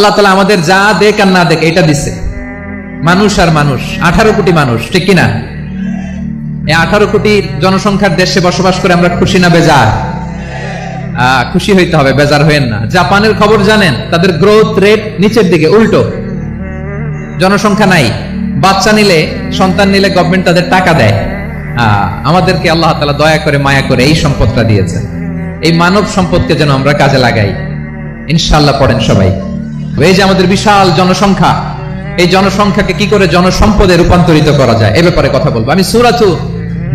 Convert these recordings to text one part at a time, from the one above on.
আল্লাহ তাআলা আমাদের যা দেখ আর না দেখ এটা দিছে। মানুষ আর মানুষ, 18 কোটি মানুষ, ঠিক কিনা? এই 18 কোটি জনসংখ্যার দেশে বসবাস করে আমরা খুশি না বেজার? খুশি হইতে হবে, বেজার হইেন না। জাপানের খবর জানেন? তাদের গ্রোথ রেট নিচের দিকে, উল্টো। জনসংখ্যা নাই, বাচ্চা নিলে, সন্তান নিলে গভর্নমেন্ট তাদের টাকা দেয়। আমাদেরকে আল্লাহ তাআলা দয়া করে মায়া করে এই সম্পদটা দিয়েছে। এই মানব সম্পদকে যেন আমরা কাজে লাগাই, ইনশাআল্লাহ। পড়েন সবাই। এই যে আমাদের বিশাল জনসংখ্যা, এই জনসংখ্যাকে কি করে জনসম্পদে রূপান্তরিত করা যায়, এ ব্যাপারে কথা বলবো। আমি সূরাতু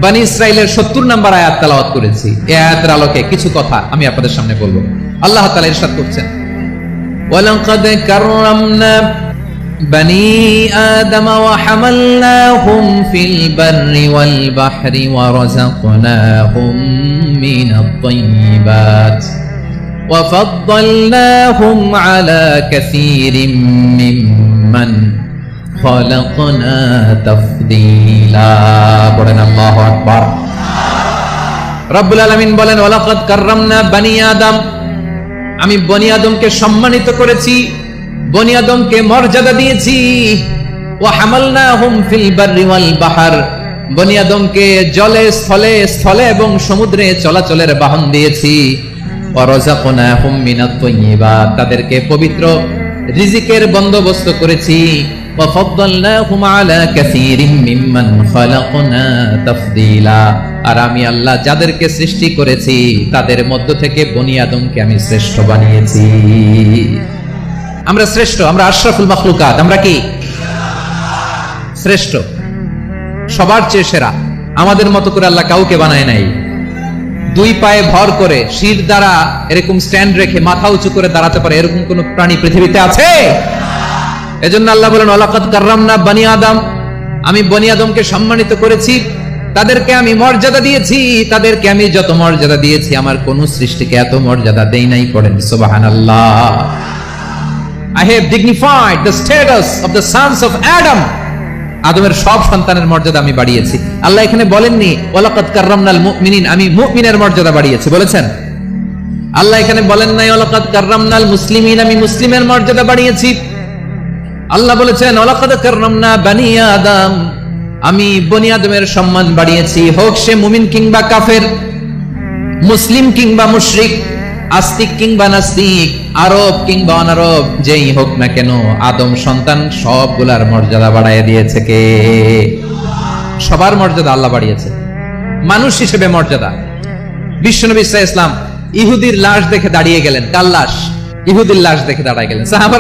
বনী ইসরাইলের 70 নম্বর আয়াত তেলাওয়াত করেছি। এই আয়াতের আলোকে কিছু কথা আমি আপনাদের সামনে বলবো। আল্লাহ তাআলা ইরশাদ করছেন, ওয়ালাকাদ কাররামনা বনী আদম ওয়া হামালনাহুম ফিল বাররি ওয়াল বাহরি ওয়া রাযাকনাহুম মিনাত তাইয়্যিবাত ওয়া ফাদ্দালনাহুম আলা কাসীরিম মিম্মান খালাকনা তাফদীলা। পড়েন আল্লাহু আকবার। রব্বুল আলামিন বলেন, ওয়ালাকাদ কাররামনা বনী আদম, আমি বনী আদমকে সম্মানিত করেছি, বনী আদমকে মর্যাদা দিয়েছি। ওয়া হামালনাহুম ফিল বাররি ওয়াল বাহর, বনী আদমকে জলে স্থলে, স্থলে এবং সমুদ্রে চলাচলের বাহন দিয়েছি। ওয়া রাযাকনাহুম মিনাত তাইয়্যিবাত, তাদেরকে পবিত্র রিজিকের বন্দোবস্ত করেছি। ওয়া ফাদ্দালনাহুম আলা কাসীরিম মিম্মান খালাকনা তাফদীলা, আর আমি আল্লাহ যাদেরকে সৃষ্টি করেছি তাদের মধ্য থেকে বনী আদমকে আমি শ্রেষ্ঠ বানিয়েছি। আমরা শ্রেষ্ঠ, আমরা আশরাফুল মাখলুকাত। আমরা কি শ্রেষ্ঠ? সবার চেয়ে সেরা। আমাদের মতো করে আল্লাহ কাউকে বানায় নাই। দুই পায়ে ভর করে, শির দ্বারা এরকম স্ট্যান্ড রেখে মাথা উঁচু করে দাঁড়াতে পারে এরকম কোন প্রাণী পৃথিবীতে আছে? এজন্য আল্লাহ বলেন, ওয়ালাকাদ কাররামনা বনী আদম, আমি বনী আদমকে সম্মানিত করেছি, তাদেরকে আমি মর্যাদা দিয়েছি। তাদেরকে আমি যত মর্যাদা দিয়েছি আমার কোন সৃষ্টিকে এত মর্যাদা দেই নাই। পড়েন সুবহানাল্লাহ। I have dignified the status of the sons of Adam. আদমের সব সন্তানের মর্যাদা আমি বাড়িয়েছি। আল্লাহ এখানে বলেননি ওয়ালাকাদ কাররামনাল মুমিনিন, আমি মুমিনের মর্যাদা বাড়িয়েছি, বলেছেন? আল্লাহ এখানে বলেন নাই ওয়ালাকাদ কাররামনাল মুসলিমিন, আমি মুসলিমের মর্যাদা বাড়িয়েছি। আল্লাহ বলেছেন ওয়ালাকাদ কাররামনা বনী আদম, আমি বনী আদমের সম্মান বাড়িয়েছি। হোক সে মুমিন কিংবা কাফের, মুসলিম কিংবা মুশরিক, আস্তিক কিংবা নাস্তিক, আরব কিংবা অনারব, যেই হোক না কেন, আদম সন্তান সবগুলার মর্যাদা বাড়ায় দিয়েছে কে? সবার মর্যাদা আল্লাহ বাড়িয়েছে। মানুষ হিসেবে মর্যাদা। বিশ্বনবী সাল্লাল্লাহু আলাইহি ওয়াসাল্লাম ইহুদির লাশ দেখে দাঁড়িয়ে গেলেন। কার লাশ? ইহুদির লাশ দেখে দাঁড়ায় গেলেন। সাহাবারা